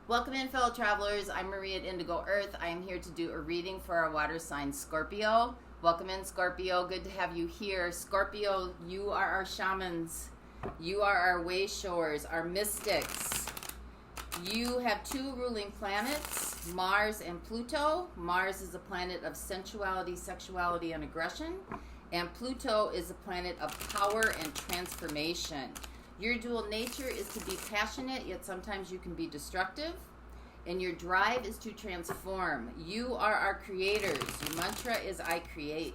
Welcome in, fellow travelers. I'm Marie at Indigo Earth. I am here to do a reading for our water sign Scorpio. Welcome in, Scorpio. Good to have you here. Scorpio, you are our shamans. You are our way showers, our mystics. You have two ruling planets, Mars and Pluto. Mars is a planet of sensuality, sexuality, and aggression. And Pluto is a planet of power and transformation. Your dual nature is to be passionate, yet sometimes you can be destructive. And your drive is to transform. You are our creators. Your mantra is I create.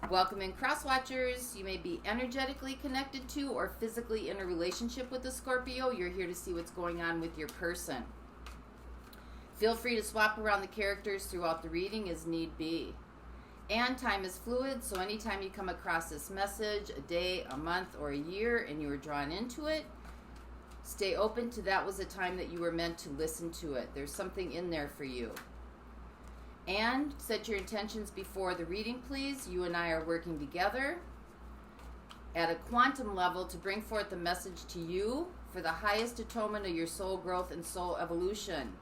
Welcome in, cross watchers. You may be energetically connected to or physically in a relationship with a Scorpio. You're here to see what's going on with your person. Feel free to swap around the characters throughout the reading as need be. And time is fluid, so anytime you come across this message, a day, a month, or a year, and you were drawn into it, stay open to that was a time that you were meant to listen to it. There's something in there for you. And set your intentions before the reading, please. You and I are working together at a quantum level to bring forth the message to you for the highest atonement of your soul growth and soul evolution.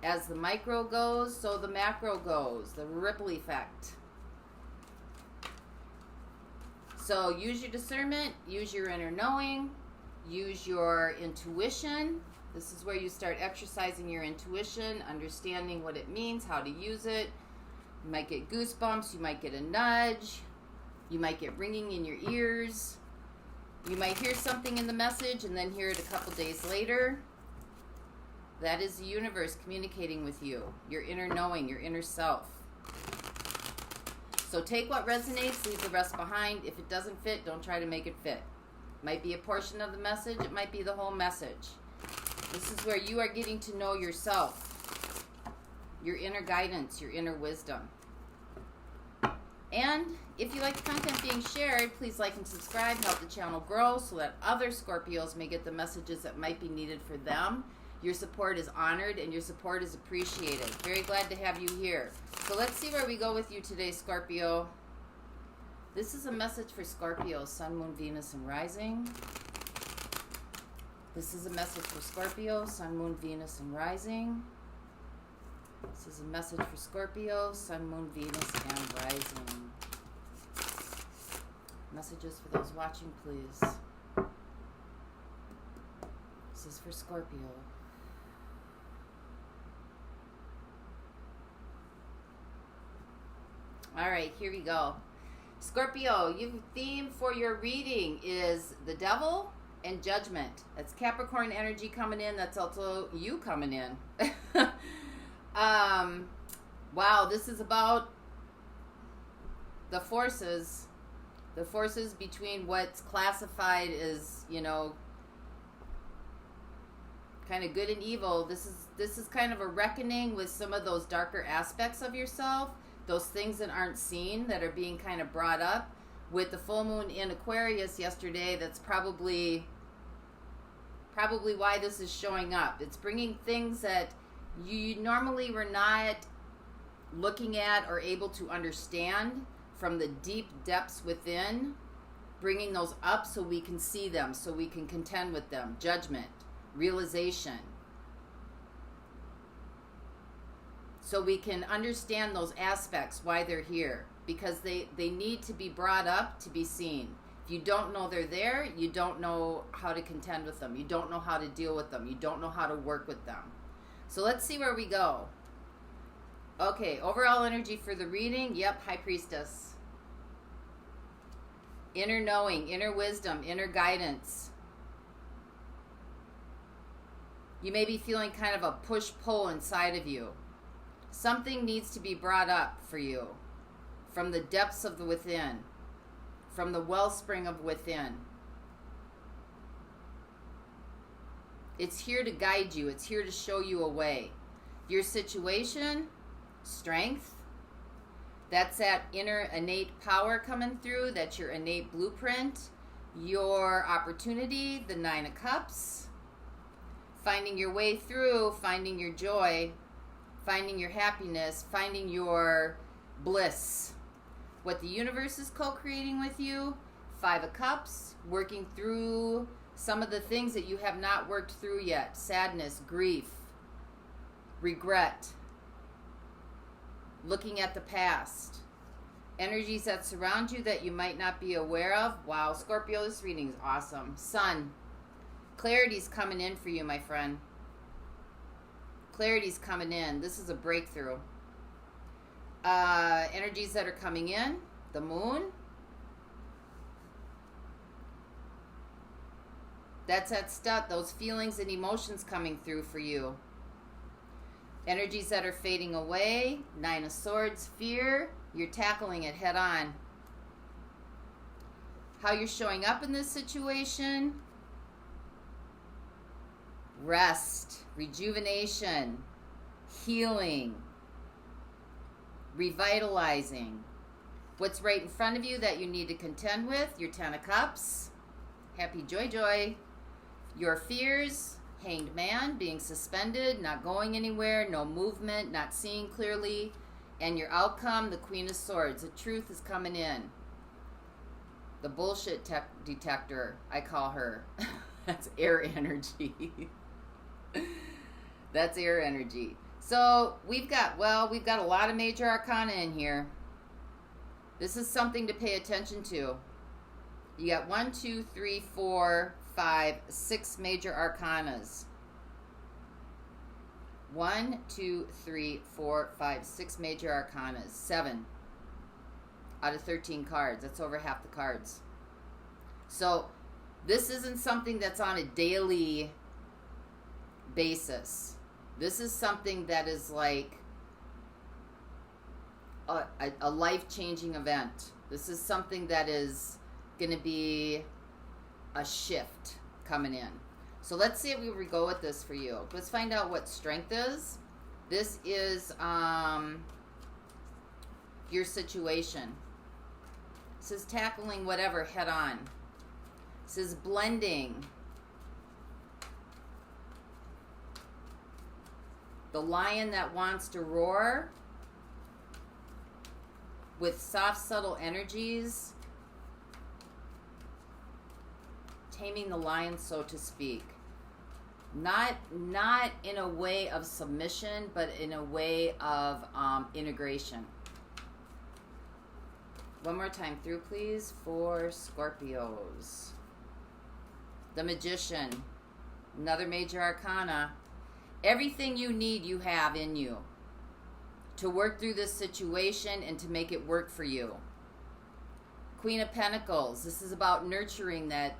As the micro goes, so the macro goes, the ripple effect. So use your discernment, use your inner knowing, use your intuition. This is where you start exercising your intuition, understanding what it means, how to use it. You might get goosebumps, you might get a nudge, you might get ringing in your ears. You might hear something in the message and then hear it a couple days later. That is the universe communicating with you, your inner knowing, your inner self. So take what resonates, leave the rest behind. If it doesn't fit, don't try to make it fit. Might be a portion of the message, it might be the whole message. This is where you are getting to know yourself, your inner guidance, your inner wisdom. And if you like the content being shared, please like and subscribe, help the channel grow so that other Scorpios may get the messages that might be needed for them. Your support is honored and your support is appreciated. Very glad to have you here. So let's see where we go with you today, Scorpio. This is a message for Scorpio, Sun, Moon, Venus, and Rising. This is a message for Scorpio, Sun, Moon, Venus, and Rising. This is a message for Scorpio, Sun, Moon, Venus, and Rising. Messages for those watching, please. This is for Scorpio. All right, here we go. Scorpio, your theme for your reading is the devil and judgment. That's Capricorn energy coming in. That's also you coming in. Wow, this is about the forces between what's classified as, you know, kind of good and evil. This is kind of a reckoning with some of those darker aspects of yourself. Those things that aren't seen that are being kind of brought up. With the full moon in Aquarius yesterday, that's probably why this is showing up. It's bringing things that you normally were not looking at or able to understand from the deep depths within, bringing those up so we can see them, so we can contend with them. Judgment, realization. So we can understand those aspects, why they're here. Because they need to be brought up to be seen. If you don't know they're there, you don't know how to contend with them. You don't know how to deal with them. You don't know how to work with them. So let's see where we go. Okay, overall energy for the reading. Yep, High Priestess. Inner knowing, inner wisdom, inner guidance. You may be feeling kind of a push-pull inside of you. Something needs to be brought up for you from the depths of the within, from the wellspring of within. It's here to guide you. It's here to show you a way. Your situation, strength, that's that inner innate power coming through. That's your innate blueprint. Your opportunity, the Nine of Cups. Finding your way through, finding your joy, finding your happiness, finding your bliss. What the universe is co-creating with you, Five of Cups, working through some of the things that you have not worked through yet. Sadness, grief, regret, looking at the past, energies that surround you that you might not be aware of. Wow, Scorpio, this reading is awesome. Sun, clarity's coming in for you, my friend. Clarity's coming in. This is a breakthrough. Energies that are coming in. The moon. That's that stuff, those feelings and emotions coming through for you. Energies that are fading away. Nine of Swords, fear. You're tackling it head on. How you're showing up in this situation. Rest, rejuvenation, healing, revitalizing. What's right in front of you that you need to contend with? Your Ten of Cups. Happy joy. Your fears, Hanged Man, being suspended, not going anywhere, no movement, not seeing clearly. And your outcome, the Queen of Swords. The truth is coming in. The bullshit detector, I call her. That's air energy. That's air energy. So we've got a lot of major arcana in here. This is something to pay attention to. You got 1, 2, 3, 4, 5, 6 major arcanas. 1, 2, 3, 4, 5, 6 major arcanas. 7 out of 13 cards. That's over half the cards. So this isn't something that's on a daily basis. This is something that is like a life-changing event. This is something that is going to be a shift coming in. So let's see where we go with this for you. Let's find out what strength is. This is your situation. This is tackling whatever head on. This is blending. The lion that wants to roar with soft, subtle energies. Taming the lion, so to speak. Not in a way of submission, but in a way of integration. One more time through, please, for Scorpios. The Magician. Another major arcana. Everything you need, you have in you to work through this situation and to make it work for you. Queen of Pentacles. This is about nurturing that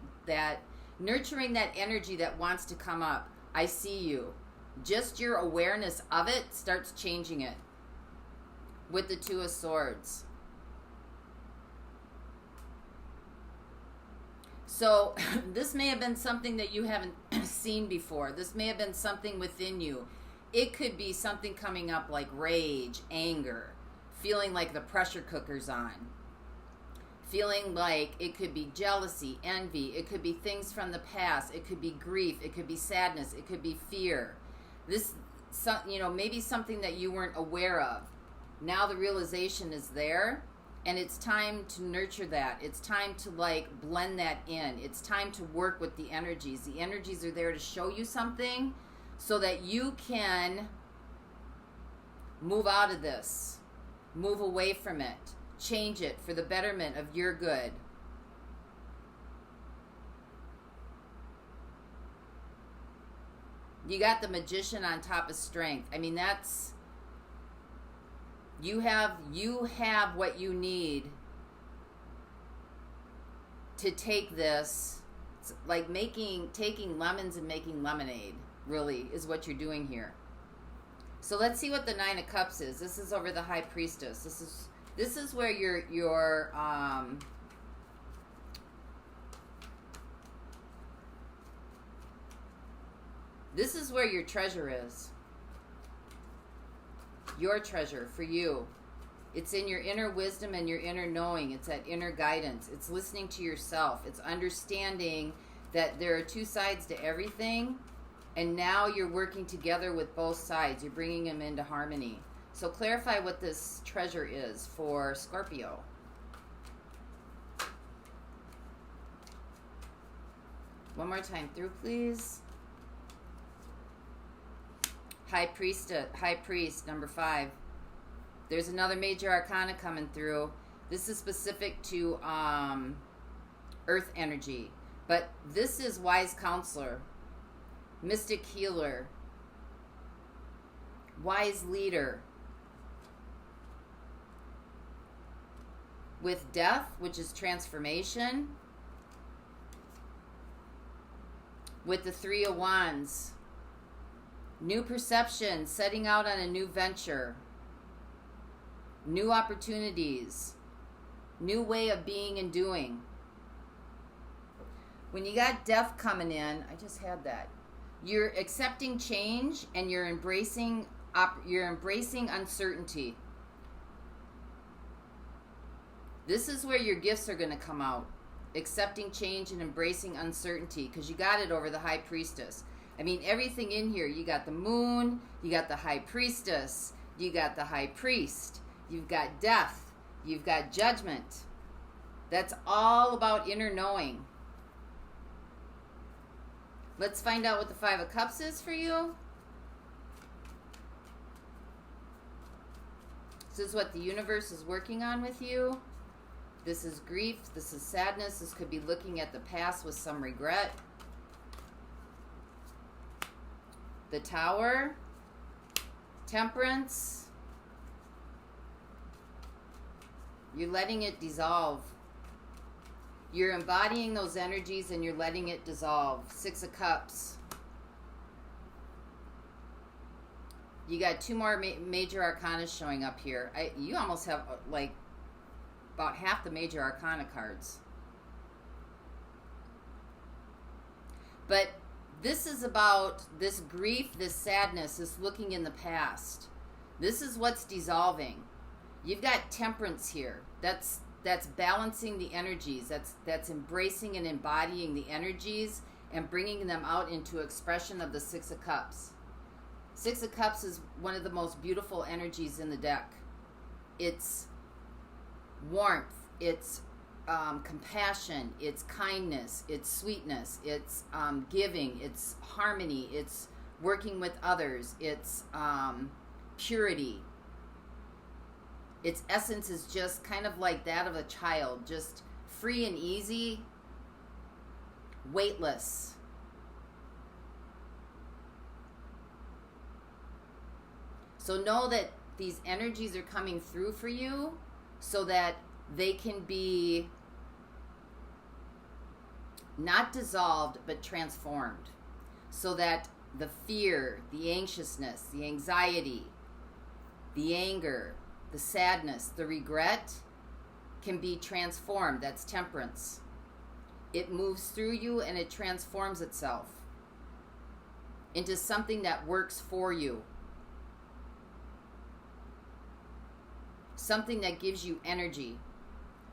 energy that wants to come up. I see you. Just your awareness of it starts changing it. With the Two of Swords. So this may have been something that you haven't seen before. This may have been something within you. It could be something coming up like rage, anger, feeling like the pressure cooker's on. Feeling like it could be jealousy, envy. It could be things from the past. It could be grief. It could be sadness. It could be fear. This, maybe something that you weren't aware of. Now the realization is there, and it's time to nurture that. It's time to blend that in. It's time to work with the energies. The energies are there to show you something so that you can move out of this, move away from it. Change it for the betterment of your good. You got the Magician on top of Strength. I mean, that's you have what you need to take this. It's like taking lemons and making lemonade, really, is what you're doing here. So let's see what the Nine of Cups is. This is over the High Priestess. This is where your this is where your treasure is. Your treasure for you. It's in your inner wisdom and your inner knowing. It's that inner guidance. It's listening to yourself. It's understanding that there are two sides to everything, and now you're working together with both sides. You're bringing them into harmony. So clarify what this treasure is for Scorpio. One more time through, please. High Priest, number 5. There's another major arcana coming through. This is specific to earth energy. But this is Wise Counselor, Mystic Healer, Wise Leader. With Death, which is transformation. With the 3 of Wands, new perception, setting out on a new venture, new opportunities, new way of being and doing. When you got Death coming in, I just had that. You're accepting change and you're embracing uncertainty. This is where your gifts are going to come out. Accepting change and embracing uncertainty, because you got it over the High Priestess. I mean, everything in here, you got the Moon, you got the High Priestess, you got the High Priest, you've got Death, you've got Judgment. That's all about inner knowing. Let's find out what the 5 of Cups is for you. This is what the universe is working on with you. This is grief. This is sadness. This could be looking at the past with some regret. The Tower. Temperance. You're letting it dissolve. You're embodying those energies and you're letting it dissolve. 6 of Cups. You got 2 more major arcana showing up here. You almost have like about half the major arcana cards. But this is about this grief, this sadness, this looking in the past. This is what's dissolving. You've got Temperance here. That's balancing the energies. That's embracing and embodying the energies and bringing them out into expression of the 6 of Cups. 6 of Cups is one of the most beautiful energies in the deck. It's warmth, it's compassion, it's kindness, it's sweetness, it's giving, it's harmony, it's working with others, it's purity. Its essence is just kind of like that of a child, just free and easy, weightless. So know that these energies are coming through for you so that they can be not dissolved but transformed. So that the fear, the anxiousness, the anxiety, the anger, the sadness, the regret can be transformed. That's Temperance. It moves through you and it transforms itself into something that works for you. Something that gives you energy.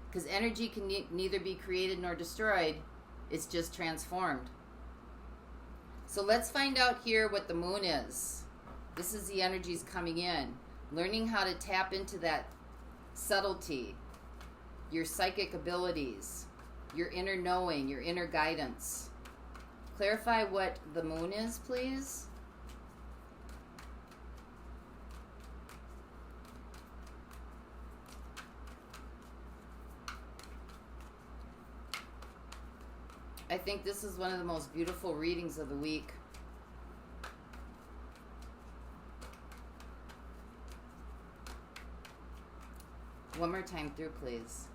Because energy can neither be created nor destroyed. It's just transformed. So let's find out here what the Moon is. This is the energies coming in. Learning how to tap into that subtlety, your psychic abilities, your inner knowing, your inner guidance. Clarify what the Moon is, please. I think this is one of the most beautiful readings of the week. One more time through, please.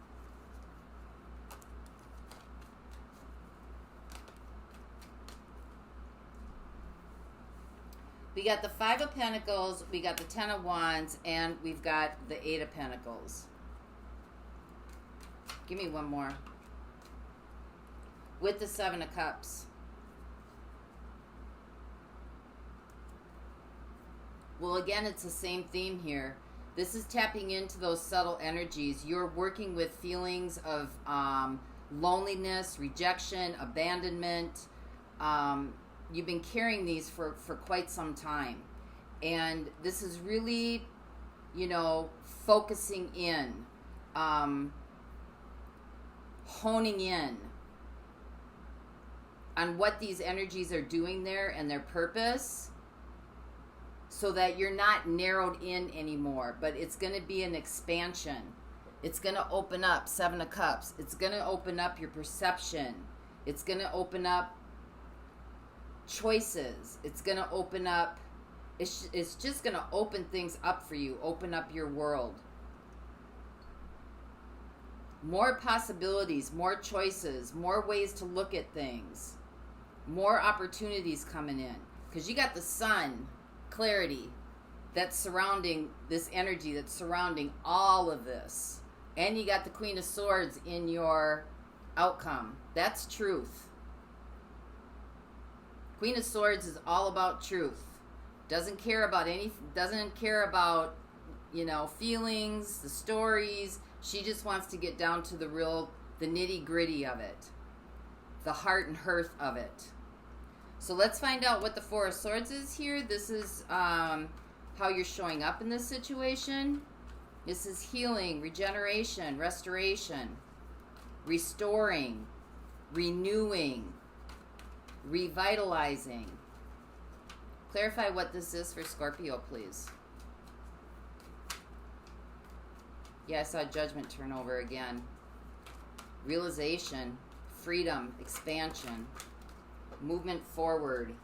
We got the 5 of Pentacles, we got the 10 of Wands, and we've got the 8 of Pentacles. Give me one more. With the 7 of Cups. Well, again, it's the same theme here. This is tapping into those subtle energies. You're working with feelings of loneliness, rejection, abandonment. You've been carrying these for quite some time. And this is really, focusing in, honing in on what these energies are doing there and their purpose, so that you're not narrowed in anymore, but it's going to be an expansion. It's going to open up, Seven of Cups. It's going to open up your perception. It's going to open up choices. It's going to open up, it's just going to open things up for you, open up your world. More possibilities, more choices, more ways to look at things, more opportunities coming in. Because you got the sun, clarity, that's surrounding this energy, that's surrounding all of this. And you got the Queen of Swords in your outcome. That's truth. Queen of Swords is all about truth. Doesn't care about feelings, the stories. She just wants to get down to the nitty gritty of it. The heart and hearth of it. So let's find out what the Four of Swords is here. This is how you're showing up in this situation. This is healing, regeneration, restoration, restoring, renewing, revitalizing. Clarify what this is for Scorpio, please. Yeah, I saw judgment turn over again. Realization, freedom, expansion, movement forward.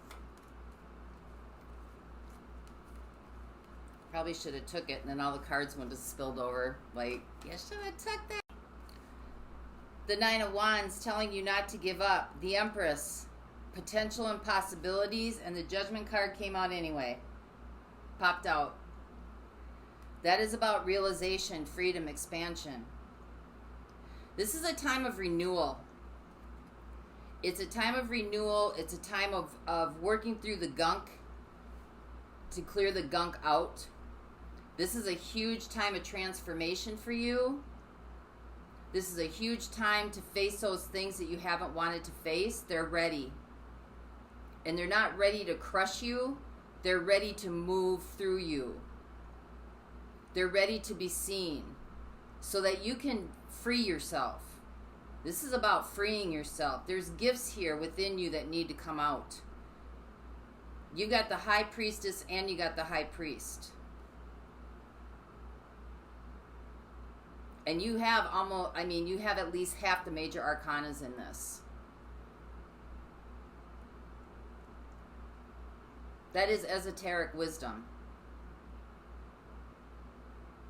Probably should have took it, and then all the cards would have spilled over. Like, you should have took that. The Nine of Wands telling you not to give up. The Empress, potential and possibilities, and the Judgment card came out anyway. Popped out. That is about realization, freedom, expansion. This is a time of renewal. It's a time of renewal. It's a time of working through the gunk to clear the gunk out. This is a huge time of transformation for you. This is a huge time to face those things that you haven't wanted to face. They're ready. And they're not ready to crush you. They're ready to move through you. They're ready to be seen so that you can free yourself. This is about freeing yourself. There's gifts here within you that need to come out. You got the High Priestess and you got the High Priest. And you have you have at least half the major arcanas in this. That is esoteric wisdom.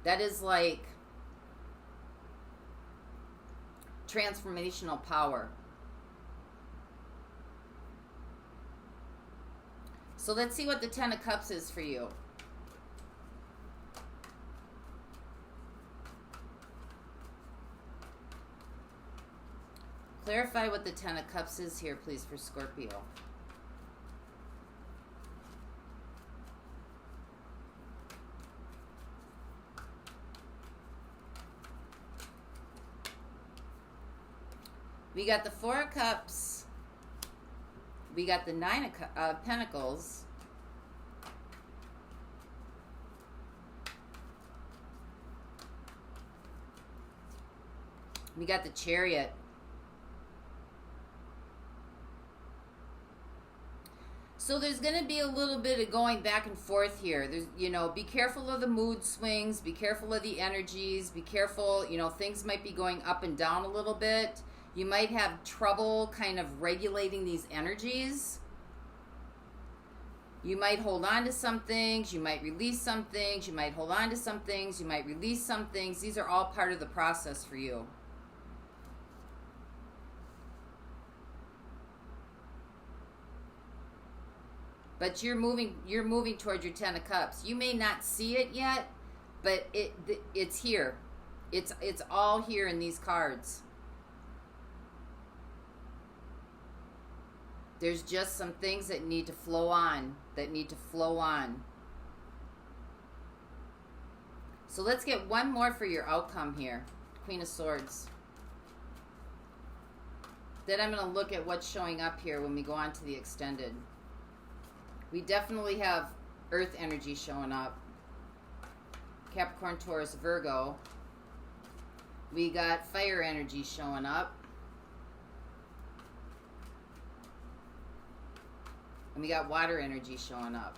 That is like transformational power. So let's see what the Ten of Cups is for you. Clarify what the Ten of Cups is here, please, for Scorpio. We got the Four of Cups. We got the Nine of Pentacles. We got the Chariot. So there's going to be a little bit of going back and forth here. There's, be careful of the mood swings. Be careful of the energies. Be careful, things might be going up and down a little bit. You might have trouble kind of regulating these energies. You might hold on to some things. You might release some things. You might hold on to some things. You might release some things. These are all part of the process for you. But you're moving towards your Ten of Cups. You may not see it yet, but it's here. It's all here in these cards. There's just some things that need to flow on, So let's get one more for your outcome here. Queen of Swords. Then I'm going to look at what's showing up here when we go on to the extended. We definitely have Earth energy showing up. Capricorn, Taurus, Virgo. We got fire energy showing up. And we got water energy showing up.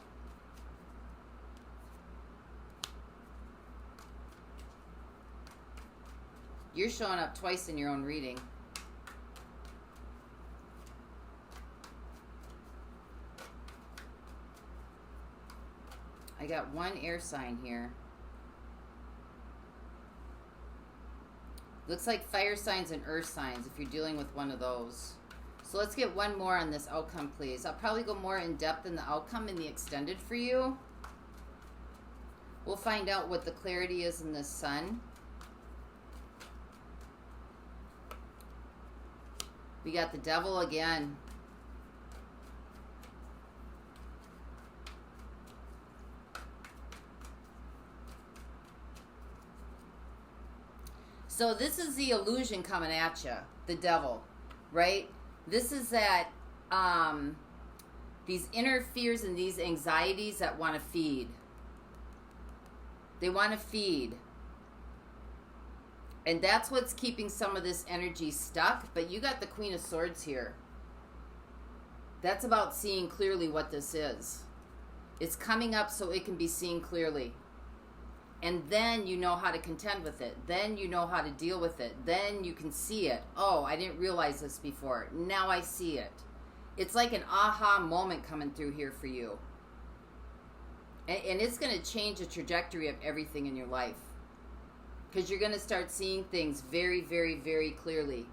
You're showing up twice in your own reading. I got one air sign here. Looks like fire signs and earth signs if you're dealing with one of those. So let's get one more on this outcome, please. I'll probably go more in depth in the outcome in the extended for you. We'll find out what the clarity is in this sun. We got the devil again. So this is the illusion coming at you, the devil, right? This is that these inner fears and these anxieties that want to feed. They want to feed. And that's what's keeping some of this energy stuck. But you got the Queen of Swords here. That's about seeing clearly what this is. It's coming up so it can be seen clearly. And then you know how to contend with it. Then you know how to deal with it. Then you can see it. Oh, I didn't realize this before. Now I see it. It's like an aha moment coming through here for you. And it's going to change the trajectory of everything in your life. Because you're going to start seeing things very, very, very clearly.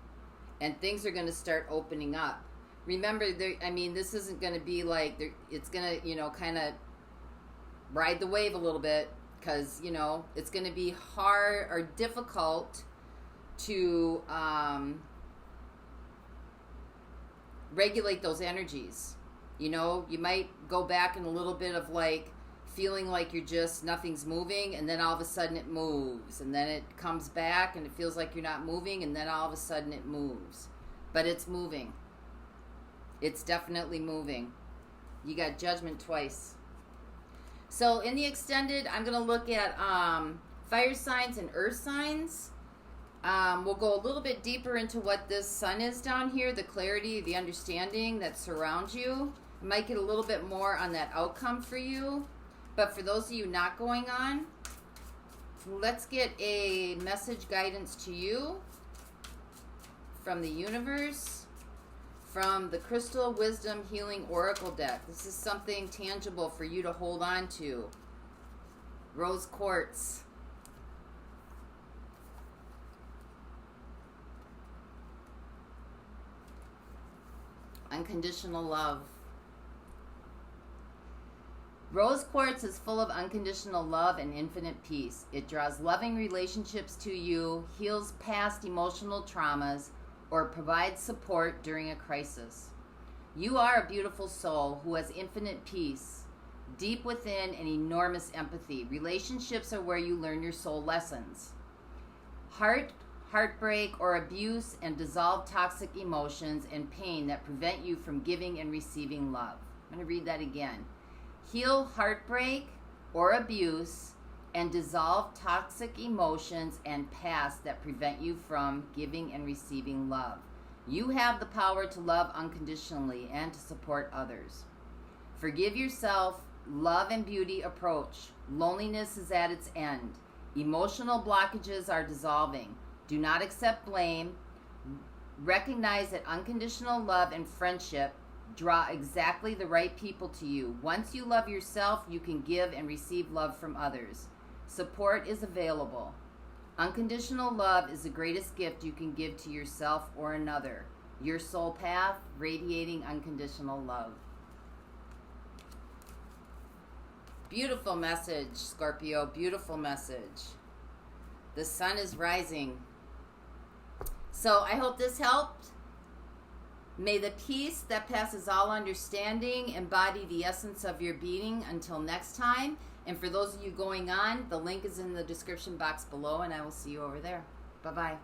And things are going to start opening up. Remember, this isn't going to be like, it's going to, kind of ride the wave a little bit. Because, it's going to be hard or difficult to regulate those energies. You might go back in a little bit of like feeling like you're just, nothing's moving, and then all of a sudden it moves. And then it comes back and it feels like you're not moving, and then all of a sudden it moves. But it's moving. It's definitely moving. You got Judgment twice. So in the extended, I'm going to look at fire signs and earth signs. We'll go a little bit deeper into what this sun is down here, the clarity, the understanding that surrounds you. I might get a little bit more on that outcome for you. But for those of you not going on, let's get a message guidance to you from the universe. From the Crystal Wisdom Healing Oracle deck. This is something tangible for you to hold on to. Rose Quartz. Unconditional love. Rose Quartz is full of unconditional love and infinite peace. It draws loving relationships to you, heals past emotional traumas, or provide support during a crisis. You are a beautiful soul who has infinite peace, deep within and enormous empathy. Relationships are where you learn your soul lessons. Heartbreak, or abuse and dissolve toxic emotions and pain that prevent you from giving and receiving love. I'm going to read that again. Heal heartbreak or abuse and dissolve toxic emotions and past that prevent you from giving and receiving love. You have the power to love unconditionally and to support others. Forgive yourself. Love and beauty approach. Loneliness is at its end. Emotional blockages are dissolving. Do not accept blame. Recognize that unconditional love and friendship draw exactly the right people to you. Once you love yourself, you can give and receive love from others. Support is available. Unconditional love is the greatest gift you can give to yourself or another. Your soul path, radiating unconditional love. Beautiful message, Scorpio. Beautiful message. The sun is rising. So I hope this helped. May the peace that passes all understanding embody the essence of your being until next time. And for those of you going on, the link is in the description box below, and I will see you over there. Bye-bye.